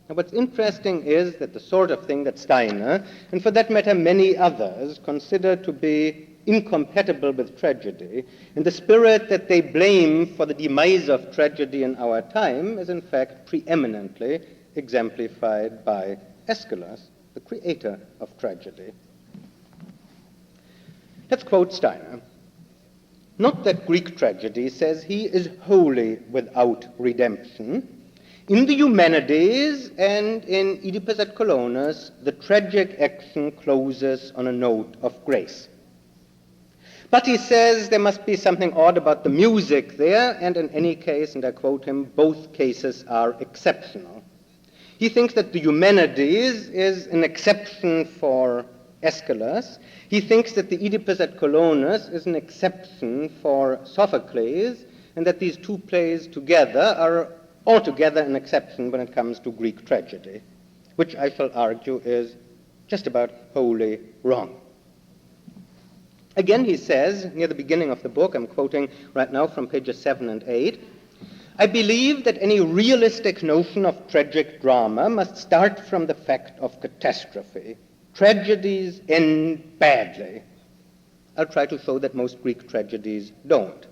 Now, what's interesting is that the sort of thing that Steiner, and for that matter many others, consider to be incompatible with tragedy, and the spirit that they blame for the demise of tragedy in our time is in fact preeminently exemplified by Aeschylus, the creator of tragedy. Let's quote Steiner. Not that Greek tragedy, says he, is wholly without redemption. In the Eumenides and in Oedipus at Colonus, the tragic action closes on a note of grace. But he says there must be something odd about the music there, and in any case, and I quote him, both cases are exceptional. He thinks that the Eumenides is an exception for Aeschylus. He thinks that the Oedipus at Colonus is an exception for Sophocles, and that these two plays together are altogether an exception when it comes to Greek tragedy, which I shall argue is just about wholly wrong. Again, he says, near the beginning of the book, I'm quoting right now from pages 7 and 8, I believe that any realistic notion of tragic drama must start from the fact of catastrophe. Tragedies end badly. I'll try to show that most Greek tragedies don't,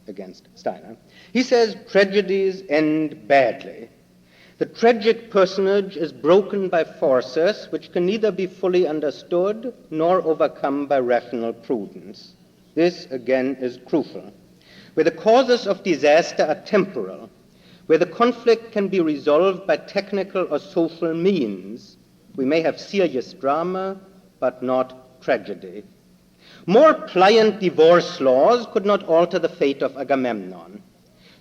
against Steiner. He says tragedies end badly. The tragic personage is broken by forces which can neither be fully understood nor overcome by rational prudence. This, again, is crucial. Where the causes of disaster are temporal, where the conflict can be resolved by technical or social means, we may have serious drama, but not tragedy. More pliant divorce laws could not alter the fate of Agamemnon.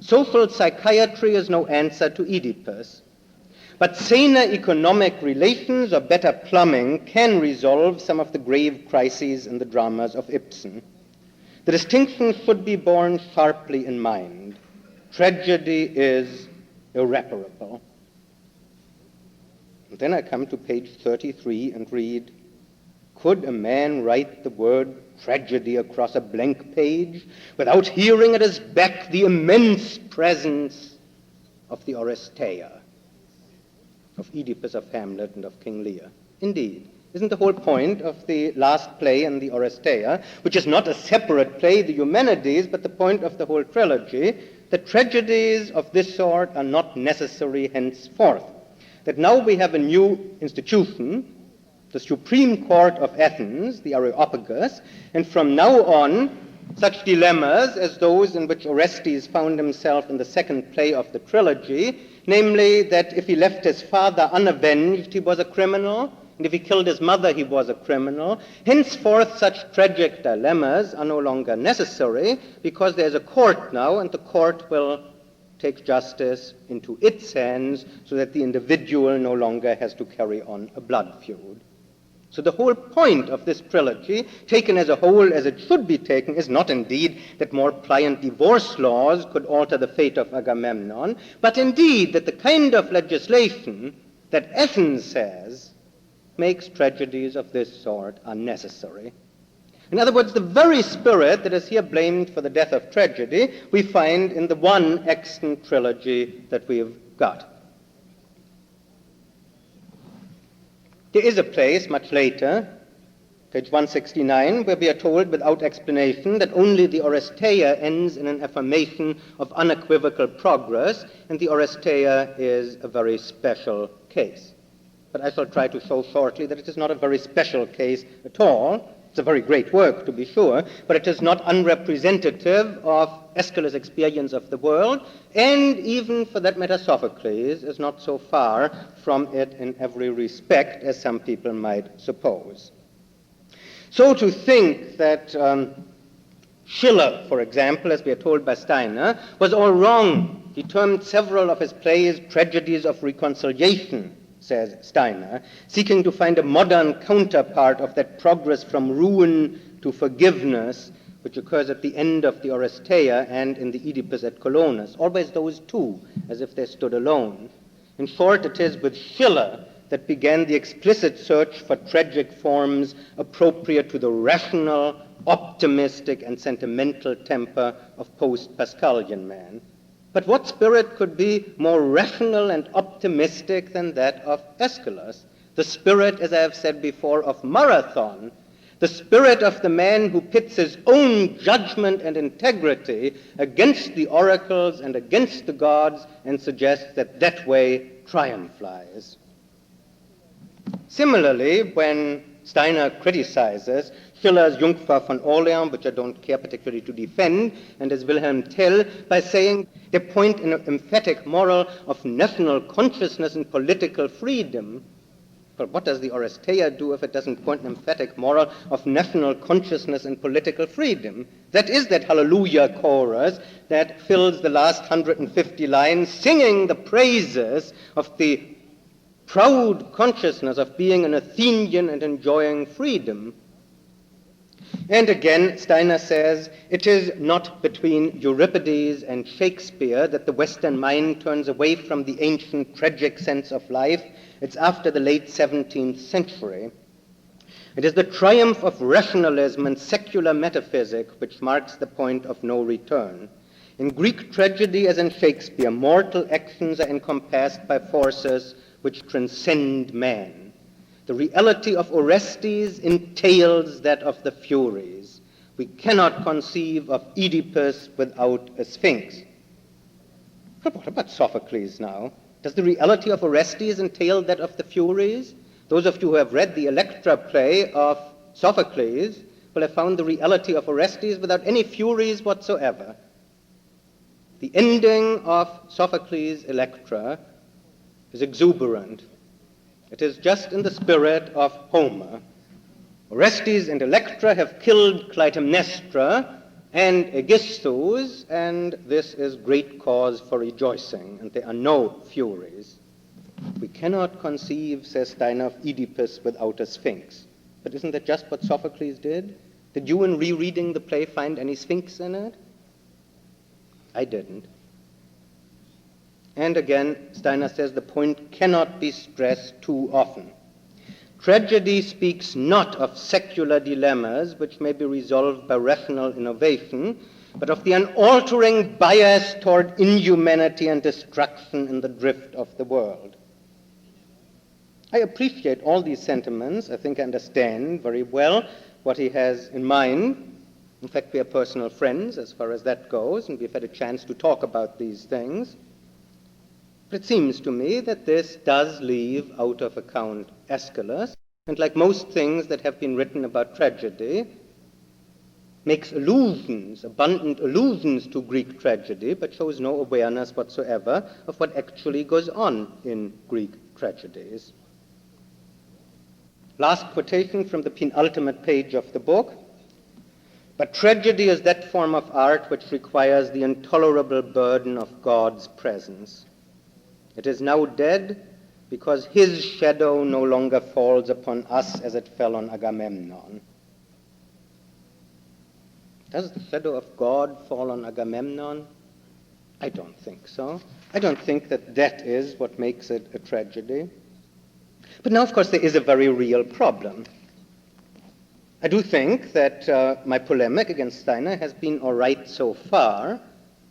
Social psychiatry is no answer to Oedipus. But saner economic relations or better plumbing can resolve some of the grave crises in the dramas of Ibsen. The distinction should be borne sharply in mind. Tragedy is irreparable. And then I come to page 33 and read, could a man write the word tragedy across a blank page without hearing at his back the immense presence of the Oresteia, of Oedipus, of Hamlet, and of King Lear? Indeed. Isn't the whole point of the last play in the Oresteia, which is not a separate play, the Eumenides, but the point of the whole trilogy, that tragedies of this sort are not necessary henceforth? That now we have a new institution, the Supreme Court of Athens, the Areopagus, and from now on, such dilemmas as those in which Orestes found himself in the second play of the trilogy, namely that if he left his father unavenged, he was a criminal, and if he killed his mother, he was a criminal. Henceforth, such tragic dilemmas are no longer necessary because there's a court now, and the court will take justice into its hands so that the individual no longer has to carry on a blood feud. So the whole point of this trilogy, taken as a whole as it should be taken, is not indeed that more pliant divorce laws could alter the fate of Agamemnon, but indeed that the kind of legislation that Athens says makes tragedies of this sort unnecessary. In other words, the very spirit that is here blamed for the death of tragedy we find in the one extant trilogy that we've got. There is a place much later, page 169, where we are told without explanation that only the Oresteia ends in an affirmation of unequivocal progress, and the Oresteia is a very special case. But I shall try to show shortly that it is not a very special case at all. It's a very great work, to be sure, but it is not unrepresentative of Aeschylus' experience of the world, and even, for that matter, Sophocles is not so far from it in every respect as some people might suppose. So to think that Schiller, for example, as we are told by Steiner, was all wrong. He termed several of his plays tragedies of reconciliation, says Steiner, seeking to find a modern counterpart of that progress from ruin to forgiveness which occurs at the end of the Oresteia and in the Oedipus at Colonus. Always those two, as if they stood alone. In short, it is with Schiller that began the explicit search for tragic forms appropriate to the rational, optimistic, and sentimental temper of post-Pascalian man. But what spirit could be more rational and optimistic than that of Aeschylus? The spirit, as I have said before, of Marathon, the spirit of the man who pits his own judgment and integrity against the oracles and against the gods and suggests that that way triumph lies. Similarly, when Steiner criticizes Schiller's Jungfrau von Orleans, which I don't care particularly to defend, and as Wilhelm Tell, by saying they point in an emphatic moral of national consciousness and political freedom. But what does the Oresteia do if it doesn't point an emphatic moral of national consciousness and political freedom? That is that Hallelujah chorus that fills the last 150 lines, singing the praises of the proud consciousness of being an Athenian and enjoying freedom. And again, Steiner says, it is not between Euripides and Shakespeare that the Western mind turns away from the ancient tragic sense of life. It's after the late 17th century. It is the triumph of rationalism and secular metaphysic which marks the point of no return. In Greek tragedy, as in Shakespeare, mortal actions are encompassed by forces which transcend man. The reality of Orestes entails that of the Furies. We cannot conceive of Oedipus without a Sphinx. But what about Sophocles now? Does the reality of Orestes entail that of the Furies? Those of you who have read the Electra play of Sophocles will have found the reality of Orestes without any Furies whatsoever. The ending of Sophocles' Electra is exuberant. It is just in the spirit of Homer. Orestes and Electra have killed Clytemnestra and Aegisthus, and this is great cause for rejoicing, and there are no Furies. We cannot conceive, says Steiner, of Oedipus without a Sphinx. But isn't that just what Sophocles did? Did you, in rereading the play, find any Sphinx in it? I didn't. And again, Steiner says the point cannot be stressed too often. Tragedy speaks not of secular dilemmas which may be resolved by rational innovation, but of the unaltering bias toward inhumanity and destruction in the drift of the world. I appreciate all these sentiments. I think I understand very well what he has in mind. In fact, we are personal friends as far as that goes, and we've had a chance to talk about these things. But it seems to me that this does leave out of account Aeschylus, and like most things that have been written about tragedy, makes allusions, abundant allusions to Greek tragedy, but shows no awareness whatsoever of what actually goes on in Greek tragedies. Last quotation from the penultimate page of the book. But tragedy is that form of art which requires the intolerable burden of God's presence. It is now dead because his shadow no longer falls upon us as it fell on Agamemnon. Does the shadow of God fall on Agamemnon? I don't think so. I don't think that that is what makes it a tragedy. But now, of course, there is a very real problem. I do think that my polemic against Steiner has been all right so far,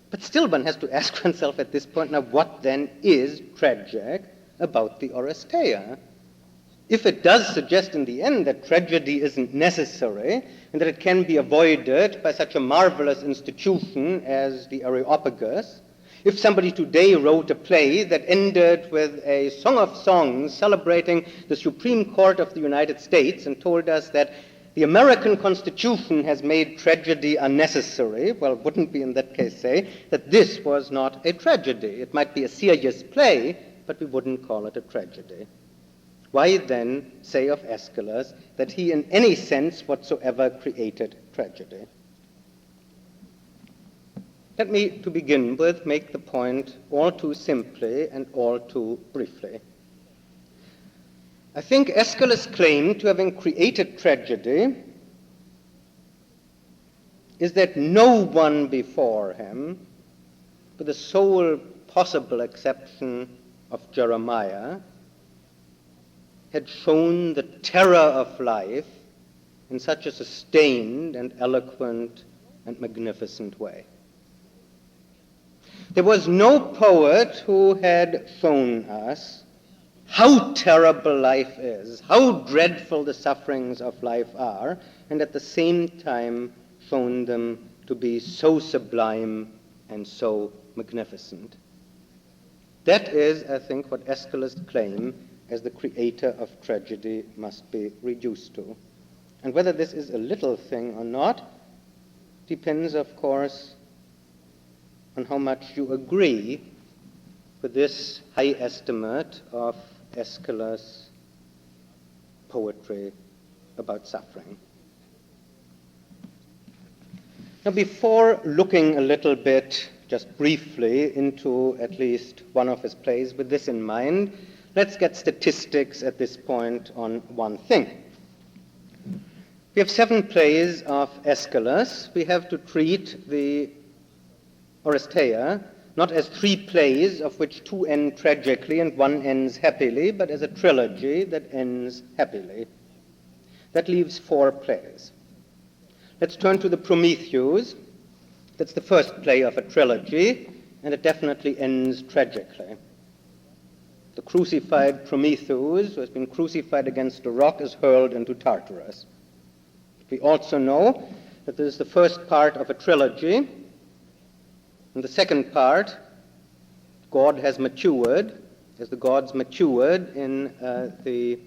but still one has to ask oneself at this point, now what then is tragic about the Oresteia? If it does suggest in the end that tragedy isn't necessary and that it can be avoided by such a marvelous institution as the Areopagus, if somebody today wrote a play that ended with a song of songs celebrating the Supreme Court of the United States and told us that the American Constitution has made tragedy unnecessary, well, it wouldn't be in that case say that this was not a tragedy. It might be a serious play, but we wouldn't call it a tragedy. Why then say of Aeschylus that he in any sense whatsoever created tragedy? Let me, to begin with, make the point all too simply and all too briefly. I think Aeschylus' claim to having created tragedy is that no one before him, with the sole possible exception of Jeremiah, had shown the terror of life in such a sustained and eloquent and magnificent way. There was no poet who had shown us how terrible life is, how dreadful the sufferings of life are, and at the same time shown them to be so sublime and so magnificent. That is, I think, what Aeschylus' claim as the creator of tragedy must be reduced to. And whether this is a little thing or not depends, of course, on how much you agree with this high estimate of Aeschylus' poetry about suffering. Now, before looking a little bit, just briefly, into at least one of his plays with this in mind, let's get statistics at this point on one thing. We have 7 plays of Aeschylus. We have to treat the Oresteia not as 3 plays, of which 2 end tragically and 1 ends happily, but as a trilogy that ends happily. That leaves 4 plays. Let's turn to the Prometheus. That's the first play of a trilogy, and it definitely ends tragically. The crucified Prometheus, who has been crucified against a rock, is hurled into Tartarus. We also know that this is the first part of a trilogy. In the second part, God has matured, as the gods matured in the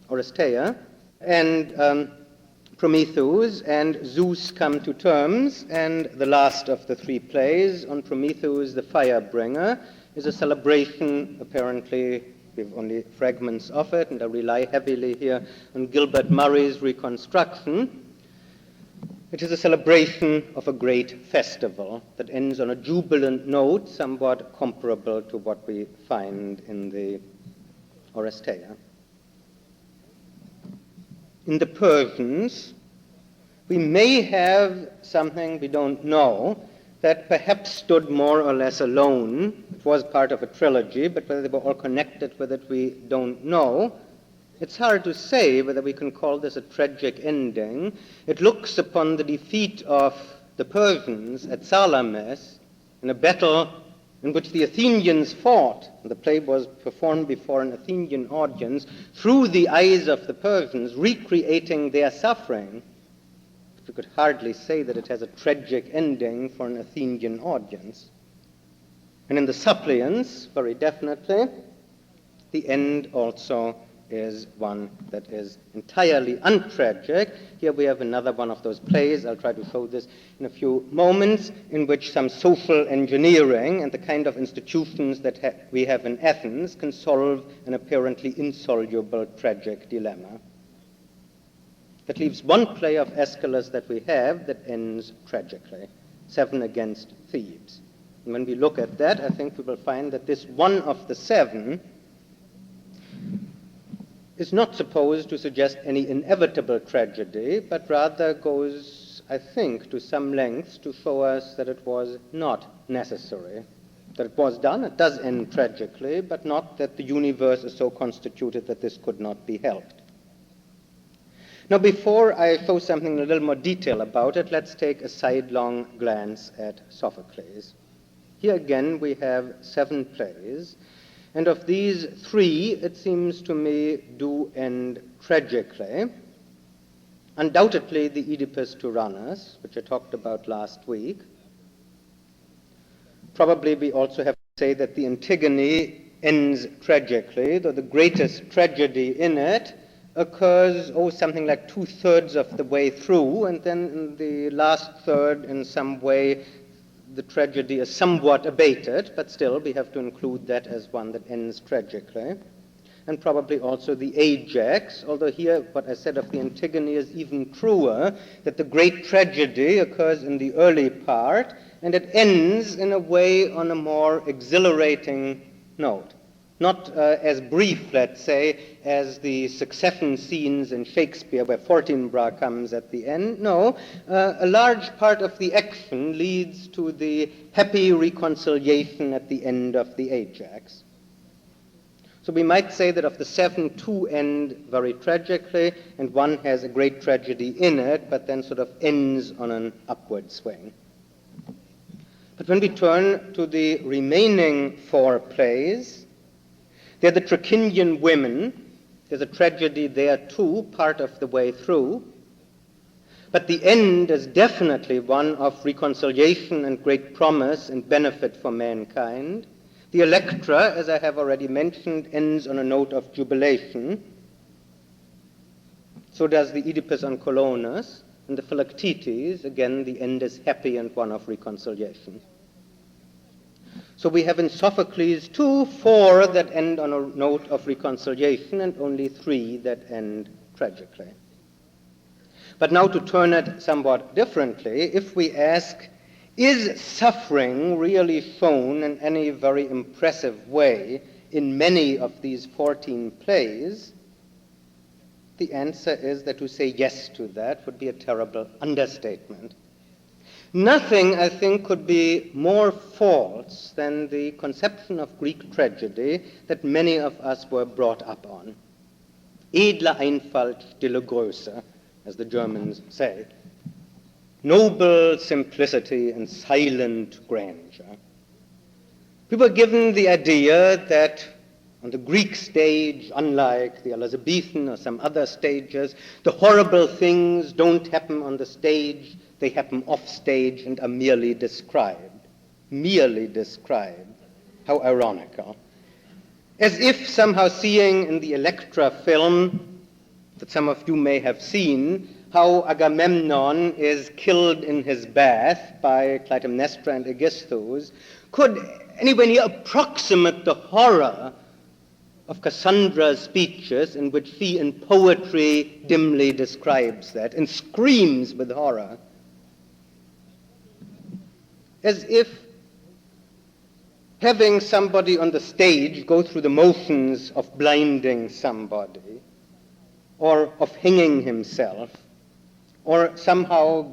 Oresteia, and Prometheus and Zeus come to terms, and the last of the 3 plays, on Prometheus the Firebringer, is a celebration, apparently, we have only fragments of it, and I rely heavily here on Gilbert Murray's reconstruction. It is a celebration of a great festival that ends on a jubilant note, somewhat comparable to what we find in the Oresteia. In the Persians, we may have something we don't know that perhaps stood more or less alone. It was part of a trilogy, but whether they were all connected with it, we don't know. It's hard to say whether we can call this a tragic ending. It looks upon the defeat of the Persians at Salamis in a battle in which the Athenians fought. The play was performed before an Athenian audience through the eyes of the Persians, recreating their suffering. We could hardly say that it has a tragic ending for an Athenian audience. And in the Suppliants, very definitely, the end also is one that is entirely untragic. Here we have another one of those plays, I'll try to show this in a few moments, in which some social engineering and the kind of institutions that we have in Athens can solve an apparently insoluble tragic dilemma. That leaves 1 play of Aeschylus that we have that ends tragically, 7 Against Thebes. And when we look at that, I think we will find that this one of the 7 is not supposed to suggest any inevitable tragedy, but rather goes, I think, to some lengths to show us that it was not necessary. That it was done, it does end tragically, but not that the universe is so constituted that this could not be helped. Now, before I show something in a little more detail about it, let's take a sidelong glance at Sophocles. Here again we have 7 plays, and of these 3, it seems to me, do end tragically. Undoubtedly, the Oedipus Tyrannus, which I talked about last week. Probably we also have to say that the Antigone ends tragically, though the greatest tragedy in it occurs, something like 2/3 of the way through, and then in the last third, in some way, the tragedy is somewhat abated, but still we have to include that as one that ends tragically. And probably also the Ajax, although here what I said of the Antigone is even truer, that the great tragedy occurs in the early part, and it ends in a way on a more exhilarating note. Not as brief, let's say, as the succession scenes in Shakespeare where Fortinbras comes at the end. No, a large part of the action leads to the happy reconciliation at the end of the Ajax. So we might say that of the 7, 2 end very tragically, and 1 has a great tragedy in it, but then sort of ends on an upward swing. But when we turn to the remaining four plays, they're the Trachinian Women. There's a tragedy there too, part of the way through. But the end is definitely one of reconciliation and great promise and benefit for mankind. The Electra, as I have already mentioned, ends on a note of jubilation. So does the Oedipus on Colonus. And the Philoctetes, again, the end is happy and one of reconciliation. So we have in Sophocles 4 that end on a note of reconciliation and only 3 that end tragically. But now to turn it somewhat differently, if we ask, is suffering really shown in any very impressive way in many of these 14 plays? The answer is that to say yes to that would be a terrible understatement. Nothing, I think, could be more false than the conception of Greek tragedy that many of us were brought up on. Edle Einfalt, stille Größe, as the Germans say. Noble simplicity and silent grandeur. We were given the idea that on the Greek stage, unlike the Elizabethan or some other stages, the horrible things don't happen on the stage, they happen off stage and are merely described. Merely described. How ironical. As if somehow seeing in the Electra film, that some of you may have seen, how Agamemnon is killed in his bath by Clytemnestra and Aegisthus, could anywhere near approximate the horror of Cassandra's speeches, in which she in poetry dimly describes that and screams with horror, as if having somebody on the stage go through the motions of blinding somebody, or of hanging himself, or somehow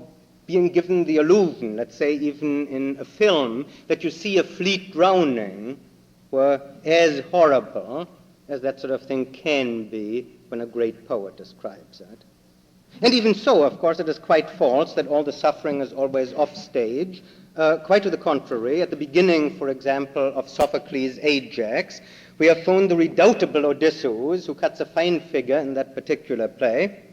being given the illusion, let's say even in a film, that you see a fleet drowning, were as horrible as that sort of thing can be when a great poet describes it. And even so, of course, it is quite false that all the suffering is always off stage. Quite to the contrary. At the beginning, for example, of Sophocles' Ajax, we have found the redoubtable Odysseus, who cuts a fine figure in that particular play.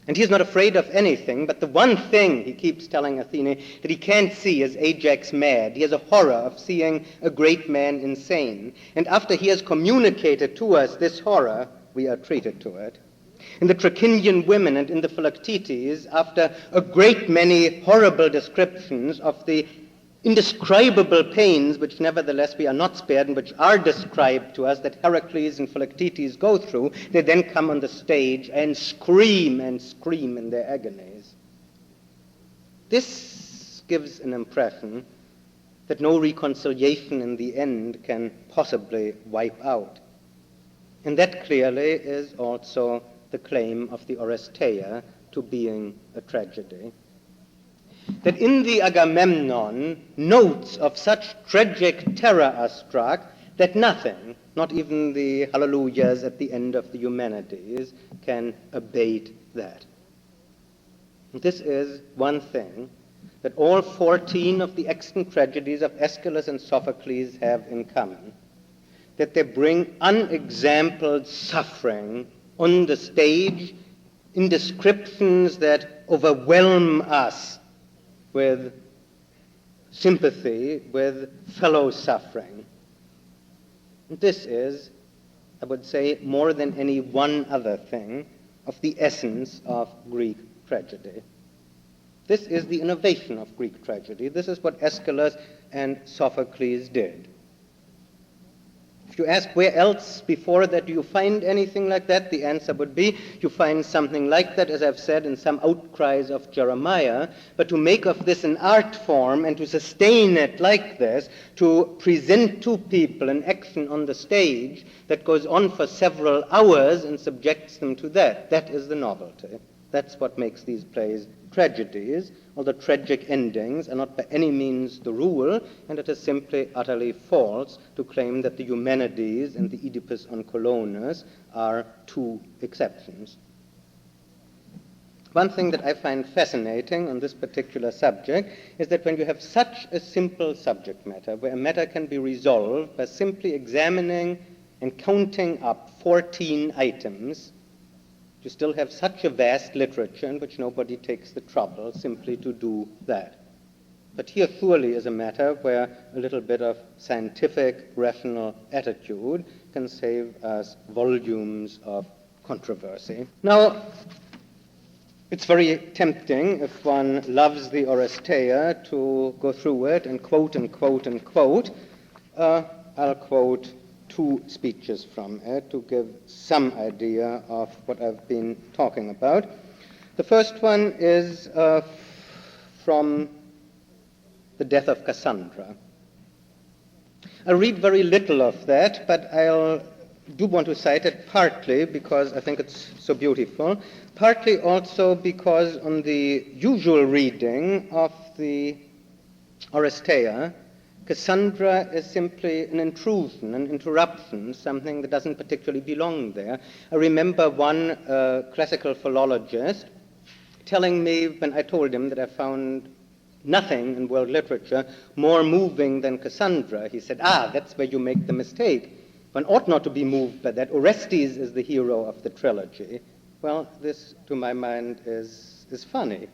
And he is not afraid of anything, but the one thing he keeps telling Athene that he can't see is Ajax mad. He has a horror of seeing a great man insane. And after he has communicated to us this horror, we are treated to it. In the Trachinian Women and in the Philoctetes, after a great many horrible descriptions of the indescribable pains which nevertheless we are not spared and which are described to us that Heracles and Philoctetes go through, they then come on the stage and scream in their agonies. This gives an impression that no reconciliation in the end can possibly wipe out. And that clearly is also the claim of the Oresteia to being a tragedy. That in the Agamemnon, notes of such tragic terror are struck that nothing, not even the hallelujahs at the end of the Eumenides, can abate that. And this is one thing that all 14 of the extant tragedies of Aeschylus and Sophocles have in common, that they bring unexampled suffering on the stage in descriptions that overwhelm us with sympathy, with fellow suffering. And this is, I would say, more than any one other thing, of the essence of Greek tragedy. This is the innovation of Greek tragedy. This is what Aeschylus and Sophocles did. If you ask where else before that do you find anything like that, the answer would be you find something like that, as I've said, in some outcries of Jeremiah. But to make of this an art form and to sustain it like this, to present to people an action on the stage that goes on for several hours and subjects them to that, that is the novelty. That's what makes these plays tragedies, although tragic endings are not by any means the rule, and it is simply utterly false to claim that the Eumenides and the Oedipus on Colonus are two exceptions. One thing that I find fascinating on this particular subject is that when you have such a simple subject matter, where a matter can be resolved by simply examining and counting up 14 items, you still have such a vast literature in which nobody takes the trouble simply to do that. But here surely is a matter where a little bit of scientific, rational attitude can save us volumes of controversy. Now, it's very tempting, if one loves the Oresteia, to go through it and quote and quote and quote. I'll quote two speeches from it to give some idea of what I've been talking about. The first one is from the death of Cassandra. I'll read very little of that, but I do want to cite it partly because I think it's so beautiful, partly also because on the usual reading of the Oresteia, Cassandra is simply an intrusion, an interruption, something that doesn't particularly belong there. I remember one classical philologist telling me when I told him that I found nothing in world literature more moving than Cassandra. He said, that's where you make the mistake. One ought not to be moved by that. Orestes is the hero of the trilogy. Well, this, to my mind, is funny.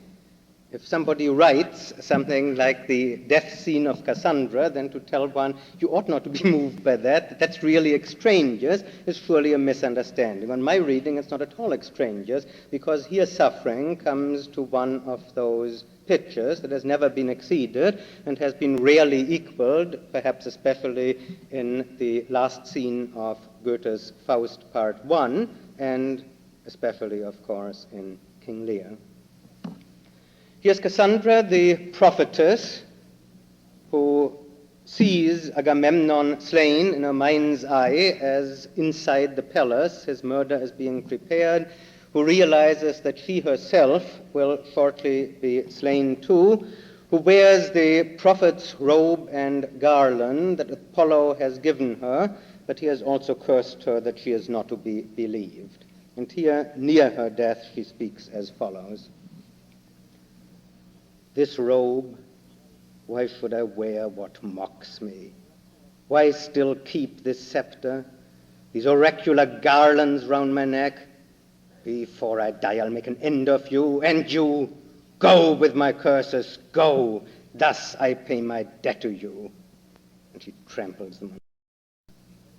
If somebody writes something like the death scene of Cassandra, then to tell one, you ought not to be moved by that, that's really extraneous, is surely a misunderstanding. On my reading, it's not at all extraneous, because here suffering comes to one of those pitches that has never been exceeded and has been rarely equaled, perhaps especially in the last scene of Goethe's Faust Part 1, and especially, of course, in King Lear. Here's Cassandra, the prophetess, who sees Agamemnon slain in her mind's eye as inside the palace his murder is being prepared, who realizes that she herself will shortly be slain too, who wears the prophet's robe and garland that Apollo has given her, but he has also cursed her that she is not to be believed. And here, near her death, she speaks as follows. This robe, why should I wear what mocks me? Why still keep this scepter, these oracular garlands round my neck? Before I die, I'll make an end of you, and you. Go with my curses, go. Thus I pay my debt to you. And she tramples them.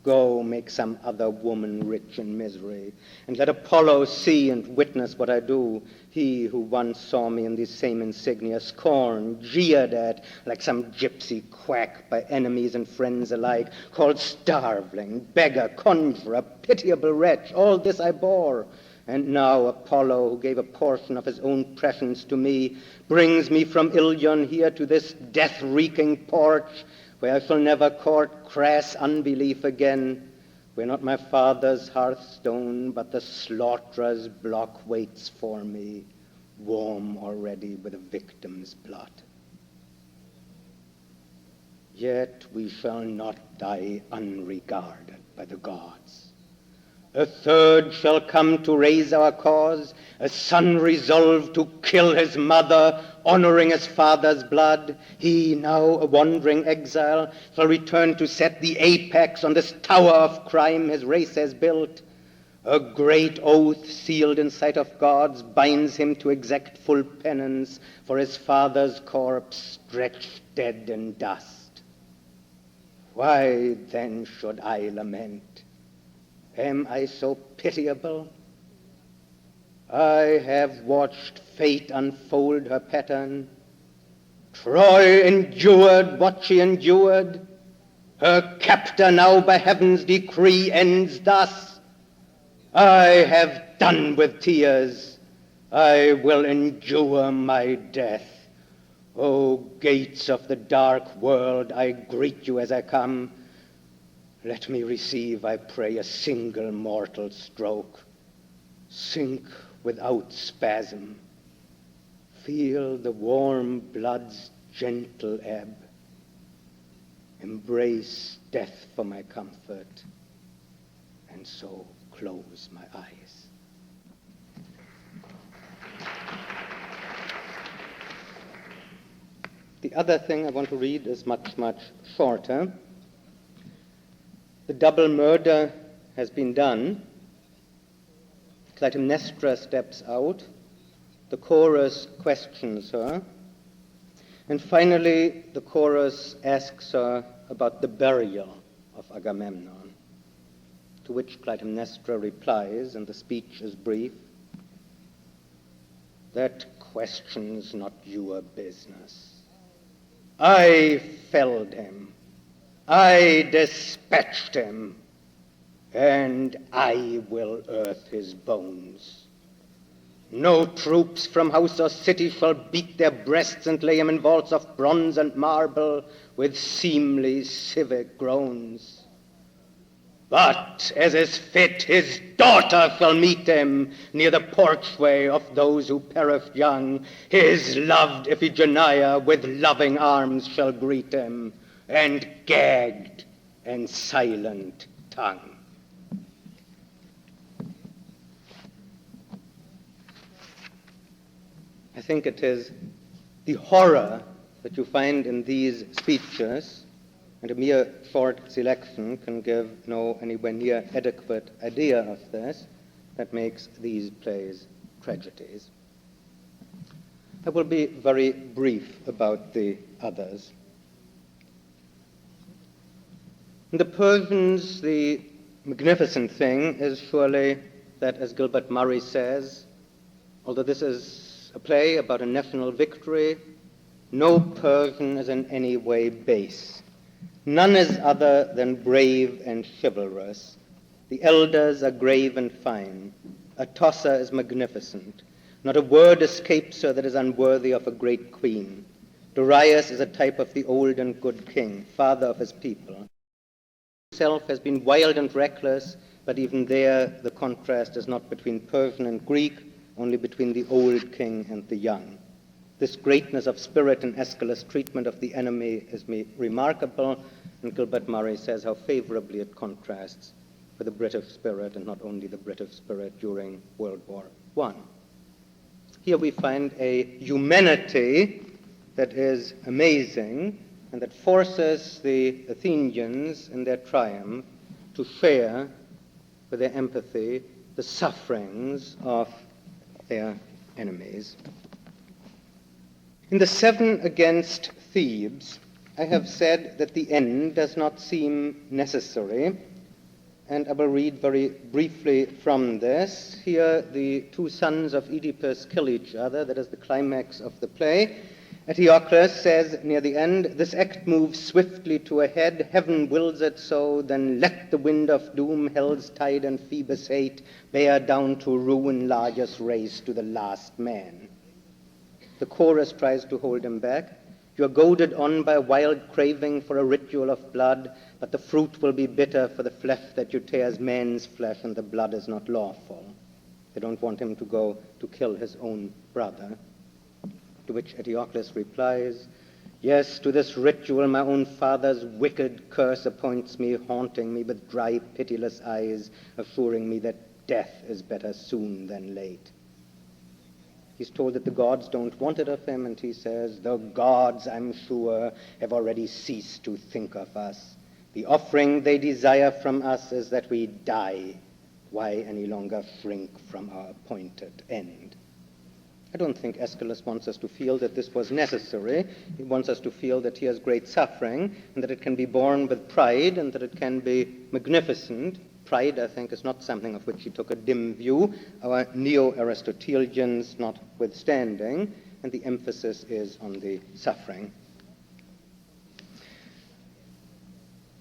Go, make some other woman rich in misery, and let Apollo see and witness what I do. He who once saw me in these same insignia, scorned, jeered at, like some gypsy quack by enemies and friends alike, called starveling, beggar, conjurer, pitiable wretch, all this I bore. And now Apollo, who gave a portion of his own presence to me, brings me from Ilion here to this death-reeking porch, where I shall never court crass unbelief again, where not my father's hearthstone, but the slaughterer's block waits for me, warm already with a victim's blood. Yet we shall not die unregarded by the gods. A third shall come to raise our cause, a son resolved to kill his mother, honoring his father's blood. He, now a wandering exile, shall return to set the apex on this tower of crime his race has built. A great oath sealed in sight of gods binds him to exact full penance for his father's corpse stretched dead in dust. Why then should I lament? Am I so pitiable? I have watched fate unfold her pattern. Troy endured what she endured. Her captor now by heaven's decree ends thus. I have done with tears. I will endure my death. O gates of the dark world, I greet you as I come. Let me receive, I pray, a single mortal stroke. Sink without spasm. Feel the warm blood's gentle ebb. Embrace death for my comfort, and so close my eyes. The other thing I want to read is much, much shorter. The double murder has been done. Clytemnestra steps out. The chorus questions her. And finally, the chorus asks her about the burial of Agamemnon, to which Clytemnestra replies, and the speech is brief, "That question's not your business. I felled him, I dispatched him, and I will earth his bones. No troops from house or city shall beat their breasts and lay him in vaults of bronze and marble with seemly civic groans. But, as is fit, his daughter shall meet him near the porchway of those who perished young. His loved Iphigenia with loving arms shall greet him, and gagged and silent tongue." I think it is the horror that you find in these speeches, and a mere short selection can give no anywhere near adequate idea of this, that makes these plays tragedies. I will be very brief about the others. In the Persians, the magnificent thing is surely that, as Gilbert Murray says, although this is a play about a national victory, no Persian is in any way base. None is other than brave and chivalrous. The elders are grave and fine. Atossa is magnificent. Not a word escapes her that is unworthy of a great queen. Darius is a type of the old and good king, father of his people. Himself has been wild and reckless, but even there the contrast is not between Persian and Greek, only between the old king and the young. This greatness of spirit in Aeschylus' treatment of the enemy is remarkable, and Gilbert Murray says how favorably it contrasts with the British spirit, and not only the British spirit during World War I. Here we find a humanity that is amazing and that forces the Athenians in their triumph to share with their empathy the sufferings of their enemies. In the 7 against Thebes, I have said that the end does not seem necessary, and I will read very briefly from this. Here the two sons of Oedipus kill each other. That is the climax of the play. Eteocles says near the end, "This act moves swiftly to a head. Heaven wills it so. Then let the wind of doom, hell's tide and Phoebus' hate, bear down to ruin Laius' race to the last man." The chorus tries to hold him back. "You are goaded on by a wild craving for a ritual of blood, but the fruit will be bitter, for the flesh that you tear is man's flesh, and the blood is not lawful." They don't want him to go to kill his own brother. To which Eteocles replies, "Yes, to this ritual my own father's wicked curse appoints me, haunting me with dry, pitiless eyes, assuring me that death is better soon than late." He's told that the gods don't want it of him, and he says, "The gods, I'm sure, have already ceased to think of us. The offering they desire from us is that we die. Why any longer shrink from our appointed end?" I don't think Aeschylus wants us to feel that this was necessary. He wants us to feel that he has great suffering, and that it can be borne with pride, and that it can be magnificent. Pride, I think, is not something of which he took a dim view, our neo-Aristotelians notwithstanding, and the emphasis is on the suffering.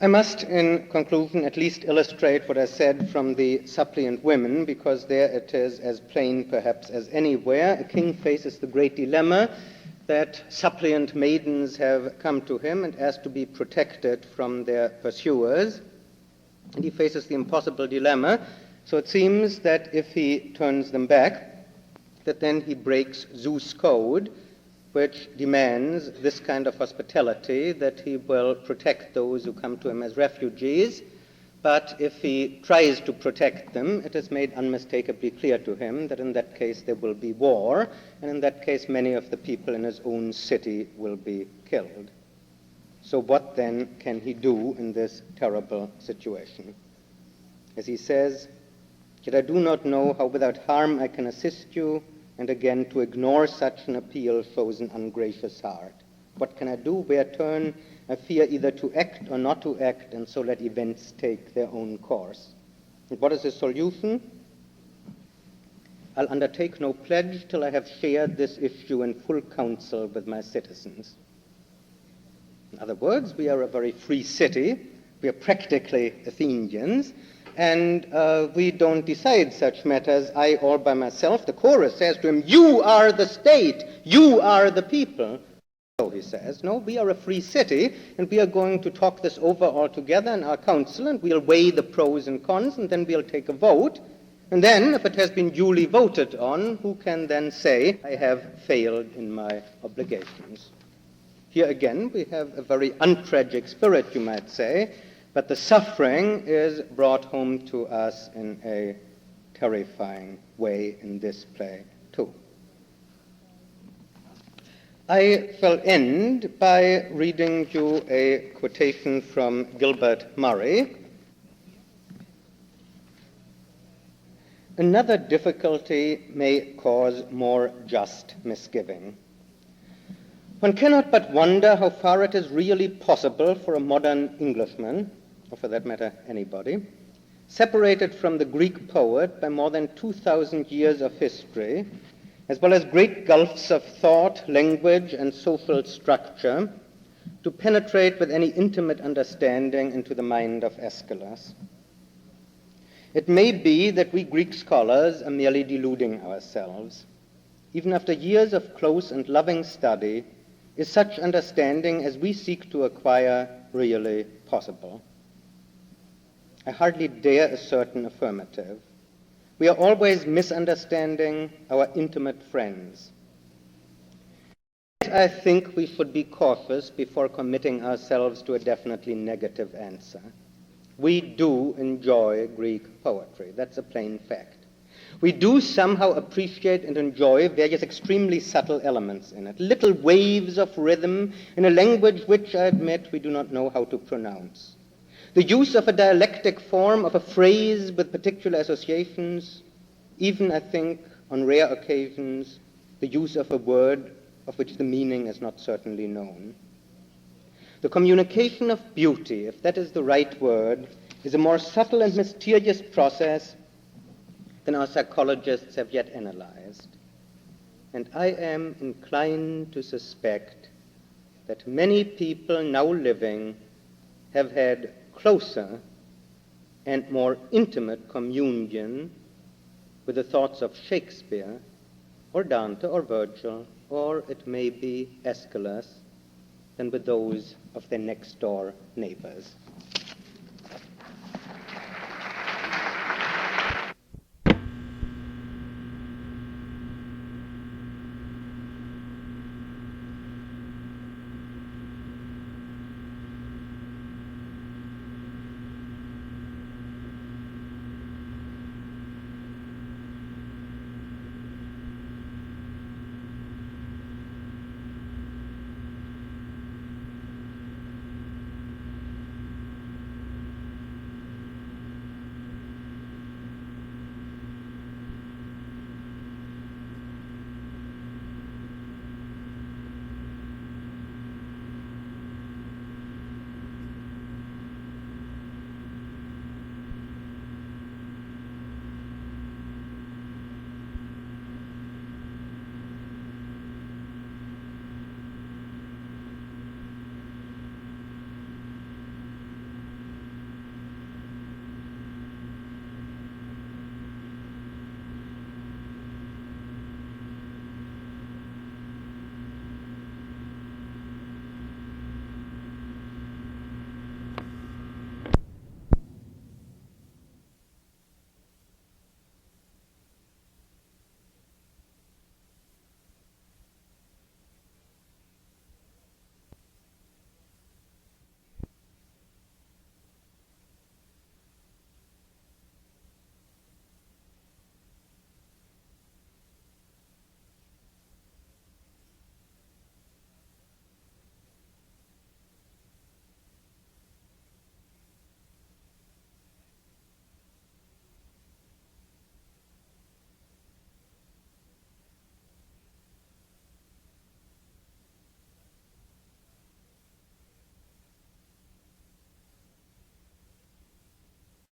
I must, in conclusion, at least illustrate what I said from the suppliant women, because there it is as plain, perhaps, as anywhere. A king faces the great dilemma that suppliant maidens have come to him and asked to be protected from their pursuers. And he faces the impossible dilemma. So it seems that if he turns them back, that then he breaks Zeus' code, which demands this kind of hospitality, that he will protect those who come to him as refugees. But if he tries to protect them, it is made unmistakably clear to him that in that case there will be war, and in that case many of the people in his own city will be killed. So what then can he do in this terrible situation? As he says, "Yet I do not know how without harm I can assist you, and again to ignore such an appeal shows an ungracious heart. What can I do? Where turn? I fear either to act or not to act, and so let events take their own course." And what is his solution? "I'll undertake no pledge till I have shared this issue in full counsel with my citizens." In other words, we are a very free city. We are practically Athenians, and we don't decide such matters, I all by myself. The chorus says to him, "You are the state, you are the people." So he says, no, we are a free city, and we are going to talk this over all together in our council, and we'll weigh the pros and cons, and then we'll take a vote. And then, if it has been duly voted on, who can then say, I have failed in my obligations? Here again, we have a very untragic spirit, you might say, but the suffering is brought home to us in a terrifying way in this play, too. I shall end by reading you a quotation from Gilbert Murray. "Another difficulty may cause more just misgiving. One cannot but wonder how far it is really possible for a modern Englishman, or for that matter anybody, separated from the Greek poet by more than 2,000 years of history, as well as great gulfs of thought, language, and social structure, to penetrate with any intimate understanding into the mind of Aeschylus. It may be that we Greek scholars are merely deluding ourselves. Even after years of close and loving study, is such understanding as we seek to acquire really possible? I hardly dare assert an affirmative. We are always misunderstanding our intimate friends. I think we should be cautious before committing ourselves to a definitely negative answer. We do enjoy Greek poetry. That's a plain fact. We do somehow appreciate and enjoy various extremely subtle elements in it, little waves of rhythm in a language which, I admit, we do not know how to pronounce. The use of a dialectic form of a phrase with particular associations, even, I think, on rare occasions, the use of a word of which the meaning is not certainly known. The communication of beauty, if that is the right word, is a more subtle and mysterious process than our psychologists have yet analyzed. And I am inclined to suspect that many people now living have had closer and more intimate communion with the thoughts of Shakespeare or Dante or Virgil, or it may be Aeschylus, than with those of their next-door neighbors.